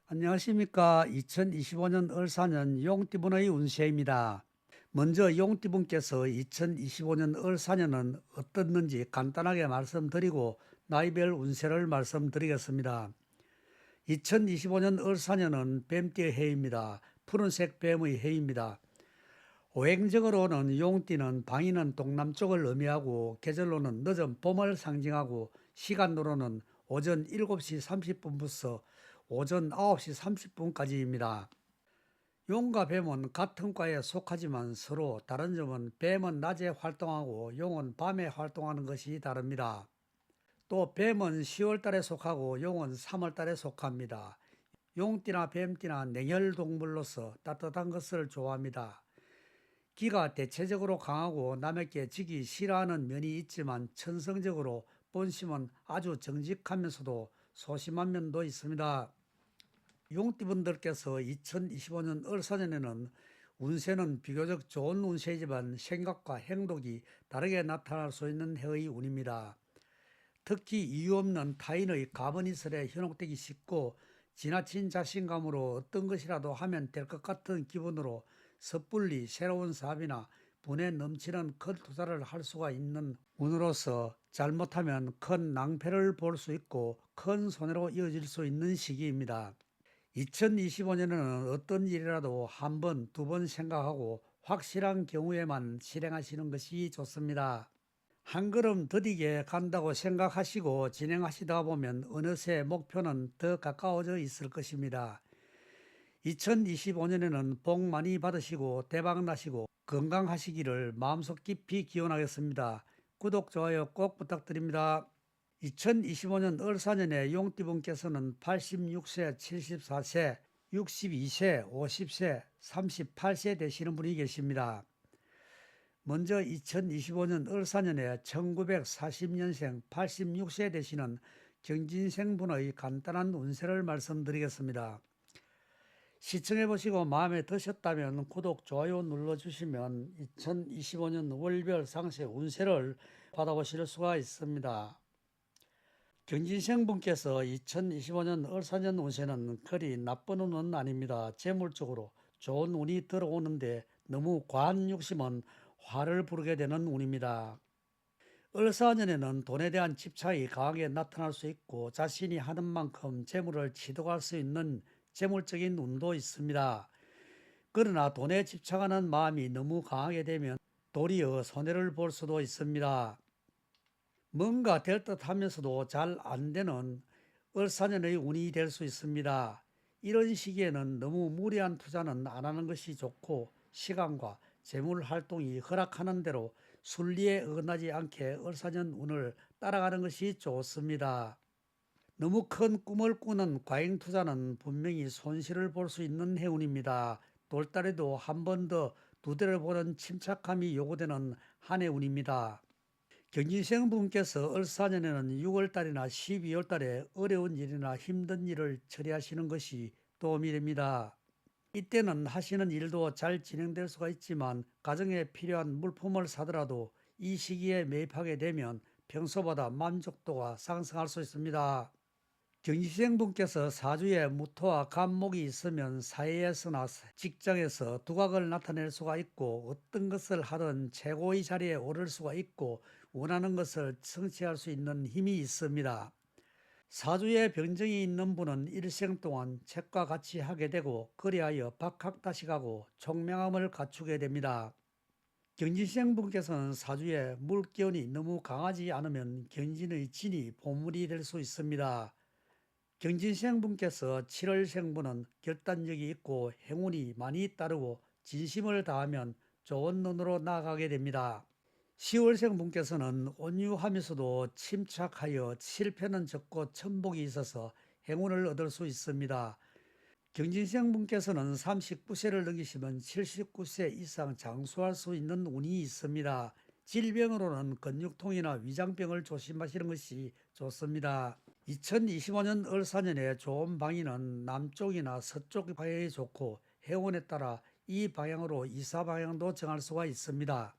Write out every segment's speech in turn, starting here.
안녕하십니까. 2025년 을사년 용띠분의 운세입니다. 먼저 용띠분께서 2025년 을사년은 어떻는지 간단하게 말씀드리고 나이별 운세를 말씀드리겠습니다. 2025년 을사년은 뱀띠의 해입니다. 푸른색 뱀의 해입니다. 오행적으로는 용띠는 방위는 동남쪽을 의미하고 계절로는 늦은 봄을 상징하고 시간으로는 오전 7시 30분부터 오전 9시 30분까지입니다. 용과 뱀은 같은 과에 속하지만 서로 다른 점은 뱀은 낮에 활동하고 용은 밤에 활동하는 것이 다릅니다. 또 뱀은 10월달에 속하고 용은 3월달에 속합니다. 용띠나 뱀띠나 냉혈동물로서 따뜻한 것을 좋아합니다. 기가 대체적으로 강하고 남에게 지기 싫어하는 면이 있지만 천성적으로 본심은 아주 정직하면서도 소심한 면도 있습니다. 용띠분들께서 2025년 을사년에는 운세는 비교적 좋은 운세이지만 생각과 행동이 다르게 나타날 수 있는 해의 운입니다. 특히 이유 없는 타인의 가버니설에 현혹되기 쉽고 지나친 자신감으로 어떤 것이라도 하면 될 것 같은 기분으로 섣불리 새로운 사업이나 분에 넘치는 큰 투자를 할 수가 있는 운으로서 잘못하면 큰 낭패를 볼 수 있고 큰 손해로 이어질 수 있는 시기입니다. 2025년에는 어떤 일이라도 한 번, 두 번 생각하고 확실한 경우에만 실행하시는 것이 좋습니다. 한 걸음 더디게 간다고 생각하시고 진행하시다 보면 어느새 목표는 더 가까워져 있을 것입니다. 2025년에는 복 많이 받으시고 대박 나시고 건강하시기를 마음속 깊이 기원하겠습니다. 구독, 좋아요 꼭 부탁드립니다. 2025년 을사년에 용띠분께서는 86세, 74세, 62세, 50세, 38세 되시는 분이 계십니다. 먼저 2025년 을사년에 1940년생 86세 되시는 경진생분의 간단한 운세를 말씀드리겠습니다. 시청해 보시고 마음에 드셨다면 구독, 좋아요 눌러주시면 2025년 월별 상세 운세를 받아보실 수가 있습니다. 경진생분께서 2025년 을사년 운세는 그리 나쁜 운은 아닙니다. 재물적으로 좋은 운이 들어오는데 너무 과한 욕심은 화를 부르게 되는 운입니다. 을사년에는 돈에 대한 집착이 강하게 나타날 수 있고 자신이 하는 만큼 재물을 취득할 수 있는 재물적인 운도 있습니다. 그러나 돈에 집착하는 마음이 너무 강하게 되면 도리어 손해를 볼 수도 있습니다. 뭔가 될 듯 하면서도 잘 안 되는 을사년의 운이 될 수 있습니다. 이런 시기에는 너무 무리한 투자는 안 하는 것이 좋고 시간과 재물 활동이 허락하는 대로 순리에 어긋나지 않게 을사년 운을 따라가는 것이 좋습니다. 너무 큰 꿈을 꾸는 과잉 투자는 분명히 손실을 볼 수 있는 해운입니다. 돌달에도 한 번 더 두 대를 보는 침착함이 요구되는 한 해 운입니다. 경진생분께서 을사년에는 6월달이나 12월달에 어려운 일이나 힘든 일을 처리하시는 것이 도움이 됩니다. 이때는 하시는 일도 잘 진행될 수가 있지만 가정에 필요한 물품을 사더라도 이 시기에 매입하게 되면 평소보다 만족도가 상승할 수 있습니다. 경시생분께서 사주에 무토와 간목이 있으면 사회에서나 직장에서 두각을 나타낼 수가 있고 어떤 것을 하든 최고의 자리에 오를 수가 있고 원하는 것을 성취할 수 있는 힘이 있습니다. 사주에 병정이 있는 분은 일생 동안 책과 같이 하게 되고 그리하여 박학다식하고 총명함을 갖추게 됩니다. 경진생분께서는 사주에 물기운이 너무 강하지 않으면 경진의 진이 보물이 될 수 있습니다. 경진생분께서 7월생분은 결단력이 있고 행운이 많이 따르고 진심을 다하면 좋은 눈으로 나아가게 됩니다. 10월생분께서는 온유하면서도 침착하여 실패는 적고 천복이 있어서 행운을 얻을 수 있습니다. 경진생분께서는 39세를 넘기시면 79세 이상 장수할 수 있는 운이 있습니다. 질병으로는 근육통이나 위장병을 조심하시는 것이 좋습니다. 2025년 을사년에 좋은 방위는 남쪽이나 서쪽 방향이 좋고 해운에 따라 이 방향으로 이사 방향도 정할 수가 있습니다.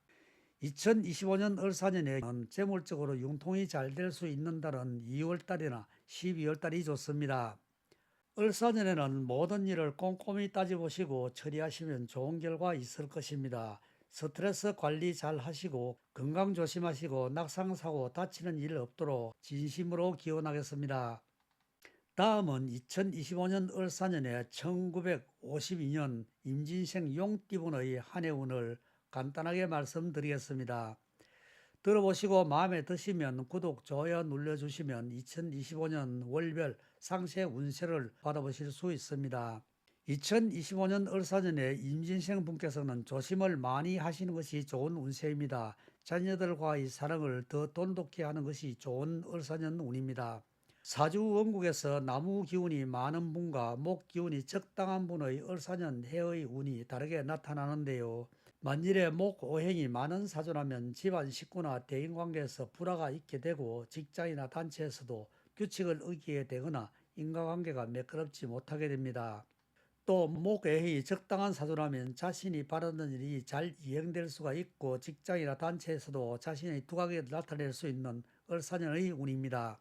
2025년 을사년에는 재물적으로 융통이 잘 될 수 있는 달은 2월달이나 12월달이 좋습니다. 을사년에는 모든 일을 꼼꼼히 따져보시고 처리하시면 좋은 결과 있을 것입니다. 스트레스 관리 잘 하시고 건강 조심하시고 낙상사고 다치는 일 없도록 진심으로 기원하겠습니다. 다음은 2025년 을사년에 1952년 임진생 용띠분의 한 해운을 간단하게 말씀드리겠습니다. 들어보시고 마음에 드시면 구독, 좋아요 눌러주시면 2025년 월별 상세 운세를 받아보실 수 있습니다. 2025년 을사년에 임진생 분께서는 조심을 많이 하시는 것이 좋은 운세입니다. 자녀들과의 사랑을 더 돈독히 하는 것이 좋은 을사년 운입니다. 사주 원국에서 나무 기운이 많은 분과 목 기운이 적당한 분의 을사년 해의 운이 다르게 나타나는데요. 만일에 목 오행이 많은 사주라면 집안 식구나 대인관계에서 불화가 있게 되고 직장이나 단체에서도 규칙을 어기게 되거나 인간관계가 매끄럽지 못하게 됩니다. 또 목오행이 적당한 사주라면 자신이 바라는 일이 잘 이행될 수가 있고 직장이나 단체에서도 자신의 두각을 나타낼 수 있는 을사년의 운입니다.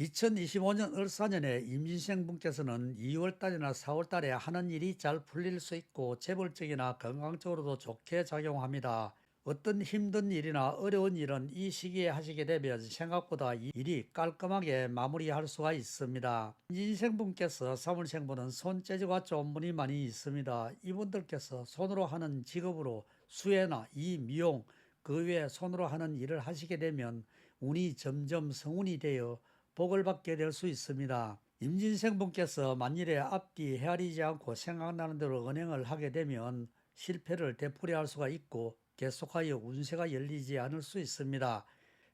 2025년 을사년에 임진생 분께서는 2월달이나 4월달에 하는 일이 잘 풀릴 수 있고 재벌적이나 건강적으로도 좋게 작용합니다. 어떤 힘든 일이나 어려운 일은 이 시기에 하시게 되면 생각보다 일이 깔끔하게 마무리할 수가 있습니다. 임진생 분께서 사물생분은 손재주가 좋은 분이 많이 있습니다. 이분들께서 손으로 하는 직업으로 수혜나 미용, 그 외에 손으로 하는 일을 하시게 되면 운이 점점 성운이 되어 복을 받게 될 수 있습니다. 임진생 분께서 만일에 앞뒤 헤아리지 않고 생각나는 대로 은행을 하게 되면 실패를 되풀이할 수가 있고 계속하여 운세가 열리지 않을 수 있습니다.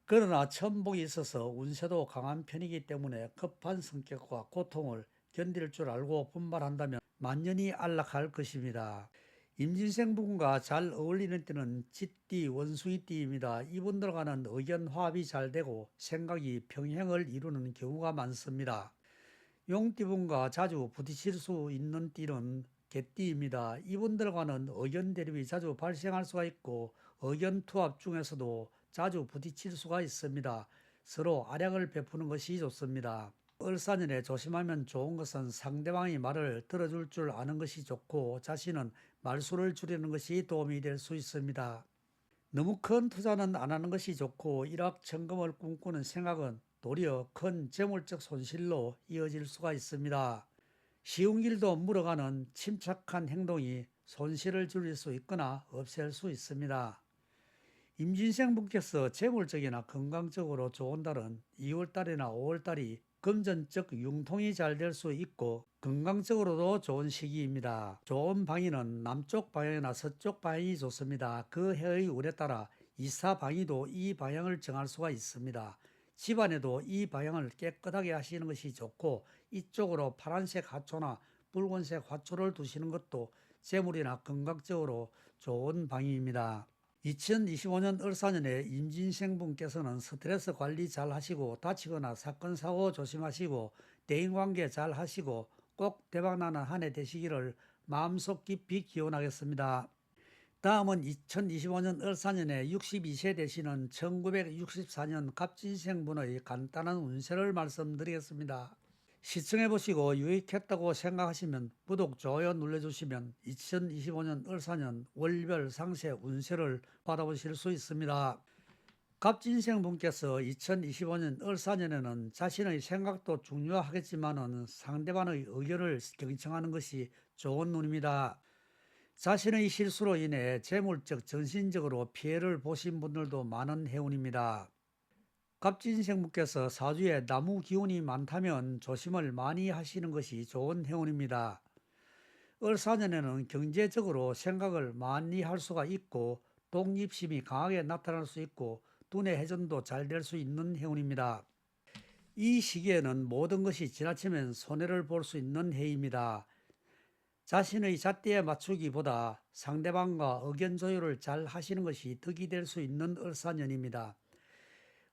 그러나 천복이 있어서 운세도 강한 편이기 때문에 급한 성격과 고통을 견딜 줄 알고 분발한다면 만년히 안락할 것입니다. 임진생 분과 잘 어울리는 띠는 쥐띠, 원숭이띠입니다. 이분들과는 의견 화합이 잘 되고 생각이 평행을 이루는 경우가 많습니다. 용띠분과 자주 부딪힐 수 있는 띠는 개띠입니다. 이분들과는 의견 대립이 자주 발생할 수가 있고 의견 투합 중에서도 자주 부딪힐 수가 있습니다. 서로 아량을 베푸는 것이 좋습니다. 을사년에 조심하면 좋은 것은 상대방의 말을 들어줄 줄 아는 것이 좋고 자신은 말수를 줄이는 것이 도움이 될 수 있습니다. 너무 큰 투자는 안 하는 것이 좋고 일확천금을 꿈꾸는 생각은 도리어 큰 재물적 손실로 이어질 수가 있습니다. 쉬운 길도 물어가는 침착한 행동이 손실을 줄일 수 있거나 없앨 수 있습니다. 임진생 분께서 재물적이나 건강적으로 좋은 달은 2월달이나 5월달이 금전적 융통이 잘 될 수 있고 건강적으로도 좋은 시기입니다. 좋은 방위는 남쪽 방향이나 서쪽 방향이 좋습니다. 그 해의 운에 따라 이사 방위도 이 방향을 정할 수가 있습니다. 집안에도 이 방향을 깨끗하게 하시는 것이 좋고 이쪽으로 파란색 화초나 붉은색 화초를 두시는 것도 재물이나 건강적으로 좋은 방위입니다. 2025년 을사년에 임진생 분께서는 스트레스 관리 잘 하시고 다치거나 사건 사고 조심하시고 대인관계 잘 하시고 꼭 대박나는 한 해 되시기를 마음속 깊이 기원하겠습니다. 다음은 2025년 을사년에 62세 되시는 1964년 갑진생 분의 간단한 운세를 말씀드리겠습니다. 시청해보시고 유익했다고 생각하시면 구독, 좋아요 눌러주시면 2025년 을사년 월별 상세 운세를 받아보실 수 있습니다. 갑진생 분께서 2025년 을사년에는 자신의 생각도 중요하겠지만 상대방의 의견을 경청하는 것이 좋은 운입니다. 자신의 실수로 인해 재물적, 정신적으로 피해를 보신 분들도 많은 해운입니다. 갑진생분께서 사주에 나무 기운이 많다면 조심을 많이 하시는 것이 좋은 해운입니다. 을사년에는 경제적으로 생각을 많이 할 수가 있고 독립심이 강하게 나타날 수 있고 두뇌 회전도 잘 될 수 있는 해운입니다. 이 시기에는 모든 것이 지나치면 손해를 볼 수 있는 해입니다. 자신의 잣대에 맞추기보다 상대방과 의견 조율을 잘 하시는 것이 득이 될 수 있는 을사년입니다.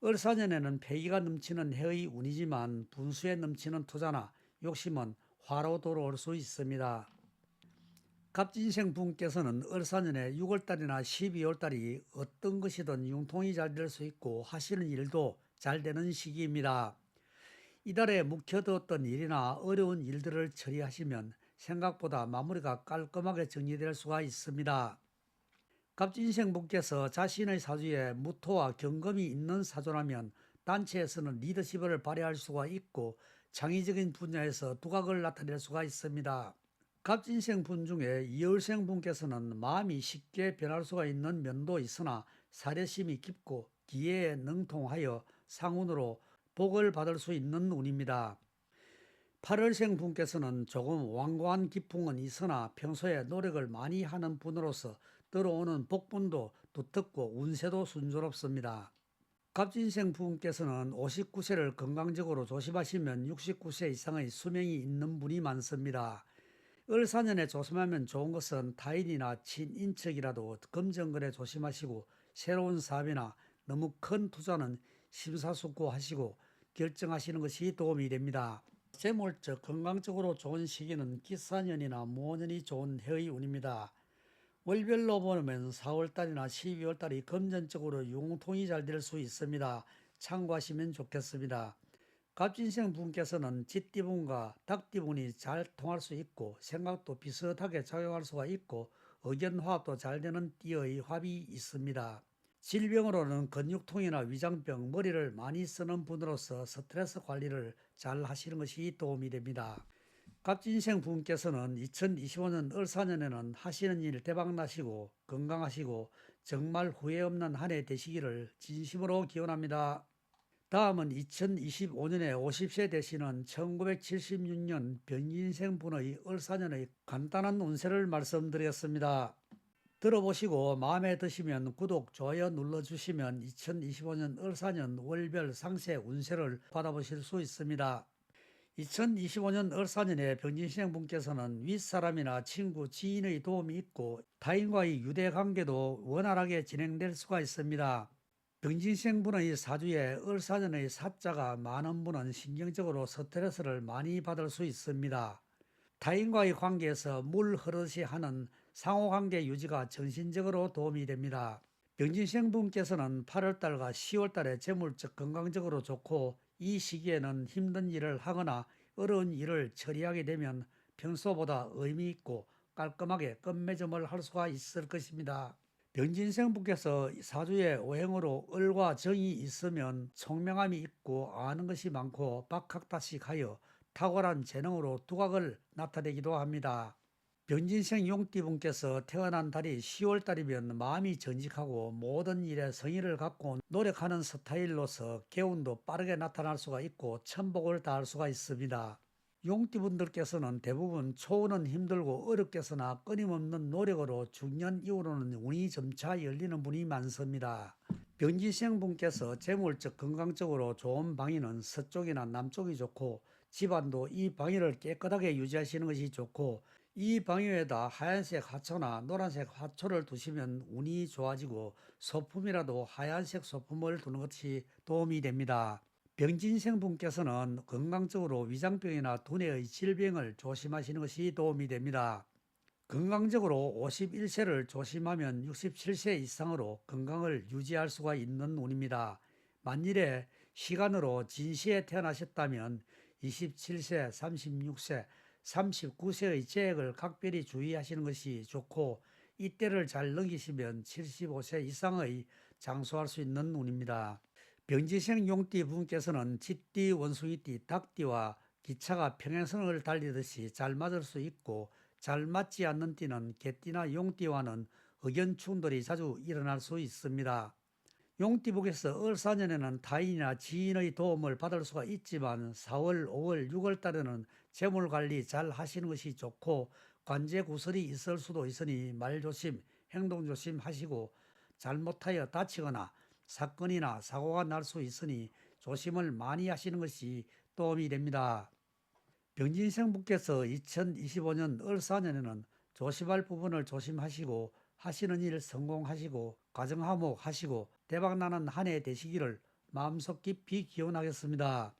을사년에는 패기가 넘치는 해의 운이지만 분수에 넘치는 투자나 욕심은 화로 돌아올 수 있습니다. 갑진생 분께서는 을사년에 6월달이나 12월달이 어떤 것이든 융통이 잘 될 수 있고 하시는 일도 잘 되는 시기입니다. 이달에 묵혀두었던 일이나 어려운 일들을 처리하시면 생각보다 마무리가 깔끔하게 정리될 수가 있습니다. 갑진생분께서 자신의 사주에 무토와 경금이 있는 사주라면 단체에서는 리더십을 발휘할 수가 있고 창의적인 분야에서 두각을 나타낼 수가 있습니다. 갑진생분 중에 이월생분께서는 마음이 쉽게 변할 수가 있는 면도 있으나 사려심이 깊고 기회에 능통하여 상운으로 복을 받을 수 있는 운입니다. 8월생 분께서는 조금 완고한 기풍은 있으나 평소에 노력을 많이 하는 분으로서 들어오는 복분도 두텁고 운세도 순조롭습니다. 갑진생 분께서는 59세를 건강적으로 조심하시면 69세 이상의 수명이 있는 분이 많습니다. 을사년에 조심하면 좋은 것은 타인이나 친인척이라도 금전거래 조심하시고 새로운 사업이나 너무 큰 투자는 심사숙고하시고 결정하시는 것이 도움이 됩니다. 재물적 건강적으로 좋은 시기는 기사년이나 모년이 좋은 해의 운입니다. 월별로 보면 4월달이나 12월달이 금전적으로 융통이 잘 될 수 있습니다. 참고하시면 좋겠습니다. 갑진생 분께서는 쥐띠분과 닭띠분이 잘 통할 수 있고 생각도 비슷하게 작용할 수가 있고 의견 화합도 잘 되는 띠의 합이 있습니다. 질병으로는 근육통이나 위장병, 머리를 많이 쓰는 분으로서 스트레스 관리를 잘 하시는 것이 도움이 됩니다. 갑진생 분께서는 2025년 을사년에는 하시는 일 대박나시고 건강하시고 정말 후회 없는 한 해 되시기를 진심으로 기원합니다. 다음은 2025년에 50세 되시는 1976년 병진생 분의 을사년의 간단한 운세를 말씀드렸습니다. 들어보시고 마음에 드시면 구독, 좋아요 눌러주시면 2025년 을사년 월별 상세 운세를 받아보실 수 있습니다. 2025년 을사년에 병진생 분께서는 윗사람이나 친구, 지인의 도움이 있고 타인과의 유대관계도 원활하게 진행될 수가 있습니다. 병진생 분의 사주에 을사년의 사자가 많은 분은 신경적으로 스트레스를 많이 받을 수 있습니다. 타인과의 관계에서 물 흐르듯이 하는 상호관계 유지가 정신적으로 도움이 됩니다. 병진생 분께서는 8월달과 10월달에 재물적 건강적으로 좋고 이 시기에는 힘든 일을 하거나 어려운 일을 처리하게 되면 평소보다 의미 있고 깔끔하게 끝맺음을 할 수가 있을 것입니다. 병진생 분께서 사주에 오행으로 을과 정이 있으면 총명함이 있고 아는 것이 많고 박학다식하여 탁월한 재능으로 두각을 나타내기도 합니다. 병진생 용띠분께서 태어난 달이 10월달이면 마음이 정직하고 모든 일에 성의를 갖고 노력하는 스타일로서 개운도 빠르게 나타날 수가 있고 천복을 다할 수가 있습니다. 용띠분들께서는 대부분 초운은 힘들고 어렵게서나 끊임없는 노력으로 중년 이후로는 운이 점차 열리는 분이 많습니다. 병진생 분께서 재물적 건강적으로 좋은 방위는 서쪽이나 남쪽이 좋고 집안도 이 방위를 깨끗하게 유지하시는 것이 좋고 이 방위에다 하얀색 화초나 노란색 화초를 두시면 운이 좋아지고 소품이라도 하얀색 소품을 두는 것이 도움이 됩니다. 병진생 분께서는 건강적으로 위장병이나 두뇌의 질병을 조심하시는 것이 도움이 됩니다. 건강적으로 51세를 조심하면 67세 이상으로 건강을 유지할 수가 있는 운입니다. 만일에 시간으로 진시에 태어나셨다면 27세, 36세, 39세의 재액을 각별히 주의하시는 것이 좋고 이때를 잘 넘기시면 75세 이상의 장수할 수 있는 운입니다. 병지생 용띠 분께서는 쥐띠, 원숭이띠, 닭띠와 기차가 평행선을 달리듯이 잘 맞을 수 있고 잘 맞지 않는 띠는 개띠나 용띠와는 의견 충돌이 자주 일어날 수 있습니다. 용띠북에서 을사년에는 타인이나 지인의 도움을 받을 수가 있지만 4월, 5월, 6월 달에는 재물관리 잘 하시는 것이 좋고 관제구설이 있을 수도 있으니 말조심, 행동조심 하시고 잘못하여 다치거나 사건이나 사고가 날 수 있으니 조심을 많이 하시는 것이 도움이 됩니다. 병진생분께서 2025년 을사년에는 조심할 부분을 조심하시고 하시는 일 성공하시고 가정화목하시고 대박나는 한 해 되시기를 마음속 깊이 기원하겠습니다.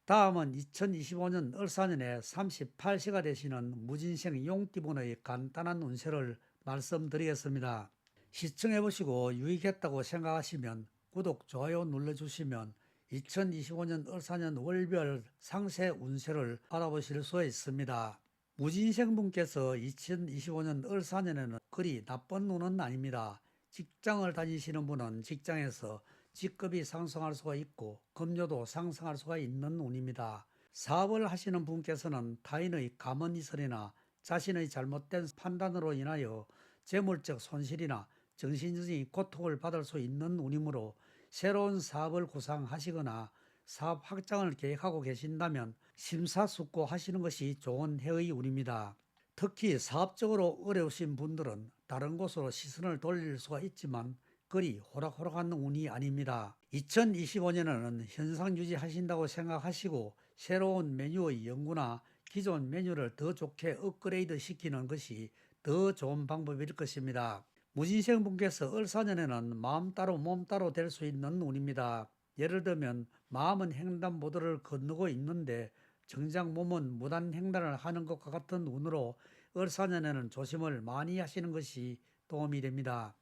다음은 2025년 을사년에 38세가 되시는 무진생 용띠분의 간단한 운세를 말씀드리겠습니다. 시청해보시고 유익했다고 생각하시면 구독, 좋아요 눌러주시면 2025년 을사년 월별 상세 운세를 알아보실 수 있습니다. 무진생분께서 2025년 을사년에는 그리 나쁜 운은 아닙니다. 직장을 다니시는 분은 직장에서 직급이 상승할 수가 있고 급료도 상승할 수가 있는 운입니다. 사업을 하시는 분께서는 타인의 감언이설이나 자신의 잘못된 판단으로 인하여 재물적 손실이나 정신적인 고통을 받을 수 있는 운이므로 새로운 사업을 구상하시거나 사업 확장을 계획하고 계신다면 심사숙고하시는 것이 좋은 해의 운입니다. 특히 사업적으로 어려우신 분들은 다른 곳으로 시선을 돌릴 수가 있지만 그리 호락호락한 운이 아닙니다. 2025년에는 현상 유지하신다고 생각하시고 새로운 메뉴의 연구나 기존 메뉴를 더 좋게 업그레이드 시키는 것이 더 좋은 방법일 것입니다. 무진생분께서 을사년에는 마음 따로 몸 따로 될 수 있는 운입니다. 예를 들면 마음은 횡단보도를 건너고 있는데 정작 몸은 무단횡단을 하는 것과 같은 운으로 을사년에는 조심을 많이 하시는 것이 도움이 됩니다.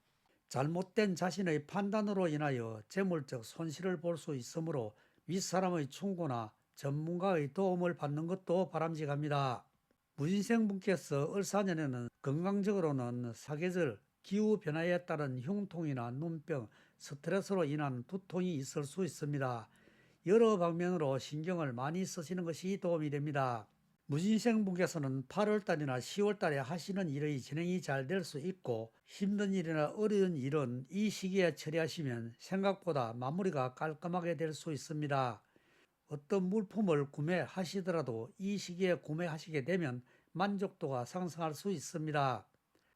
잘못된 자신의 판단으로 인하여 재물적 손실을 볼 수 있으므로 윗사람의 충고나 전문가의 도움을 받는 것도 바람직합니다. 무진생분께서 을사년에는 건강적으로는 사계절, 기후변화에 따른 흉통이나 눈병, 스트레스로 인한 두통이 있을 수 있습니다. 여러 방면으로 신경을 많이 쓰시는 것이 도움이 됩니다. 무진생분께서는 8월달이나 10월달에 하시는 일의 진행이 잘 될 수 있고 힘든 일이나 어려운 일은 이 시기에 처리하시면 생각보다 마무리가 깔끔하게 될 수 있습니다. 어떤 물품을 구매하시더라도 이 시기에 구매하시게 되면 만족도가 상승할 수 있습니다.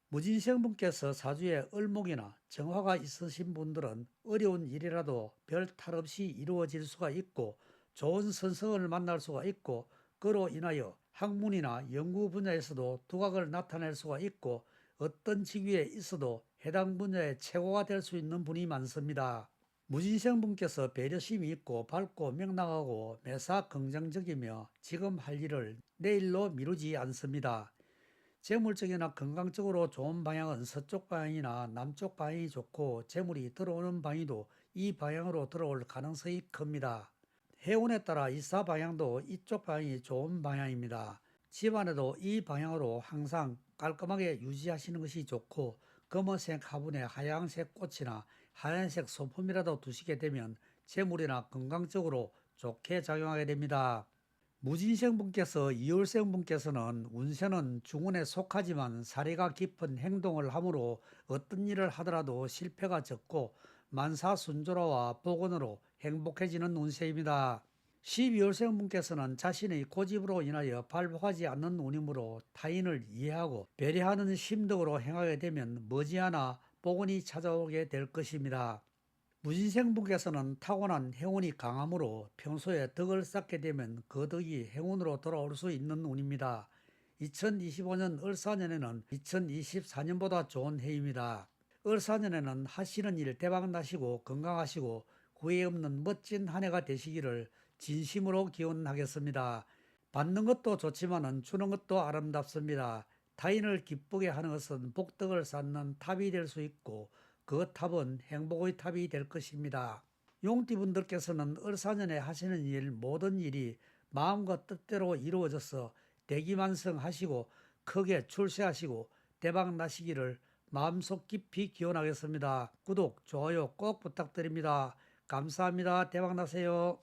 무진생분께서 사주에 을목이나 정화가 있으신 분들은 어려운 일이라도 별 탈 없이 이루어질 수가 있고 좋은 선성을 만날 수가 있고 그로 인하여 학문이나 연구 분야에서도 두각을 나타낼 수가 있고 어떤 직위에 있어도 해당 분야의 최고가 될 수 있는 분이 많습니다. 무진생분께서 배려심이 있고 밝고 명랑하고 매사 긍정적이며 지금 할 일을 내일로 미루지 않습니다. 재물적이나 건강적으로 좋은 방향은 서쪽 방향이나 남쪽 방향이 좋고 재물이 들어오는 방향도 이 방향으로 들어올 가능성이 큽니다. 해운에 따라 이사 방향도 이쪽 방향이 좋은 방향입니다. 집안에도 이 방향으로 항상 깔끔하게 유지하시는 것이 좋고 검은색 화분에 하얀색 꽃이나 하얀색 소품이라도 두시게 되면 재물이나 건강적으로 좋게 작용하게 됩니다. 무진생분께서 이월생분께서는 운세는 중운에 속하지만 사리가 깊은 행동을 함으로 어떤 일을 하더라도 실패가 적고 만사순조로와 복원으로 행복해지는 운세입니다. 12월생분께서는 자신의 고집으로 인하여 발복하지 않는 운이므로 타인을 이해하고 배려하는 심덕으로 행하게 되면 머지않아 복원이 찾아오게 될 것입니다. 무진생분께서는 타고난 행운이 강하므로 평소에 덕을 쌓게 되면 그 덕이 행운으로 돌아올 수 있는 운입니다. 2025년 을사년에는 2024년보다 좋은 해입니다. 을사년에는 하시는 일 대박 나시고 건강하시고 후회 없는 멋진 한 해가 되시기를 진심으로 기원하겠습니다. 받는 것도 좋지만 주는 것도 아름답습니다. 타인을 기쁘게 하는 것은 복덕을 쌓는 탑이 될 수 있고 그 탑은 행복의 탑이 될 것입니다. 용띠분들께서는 을사년에 하시는 일 모든 일이 마음과 뜻대로 이루어져서 대기만성하시고 크게 출세하시고 대박 나시기를 마음속 깊이 기원하겠습니다. 구독, 좋아요 꼭 부탁드립니다. 감사합니다. 대박 나세요.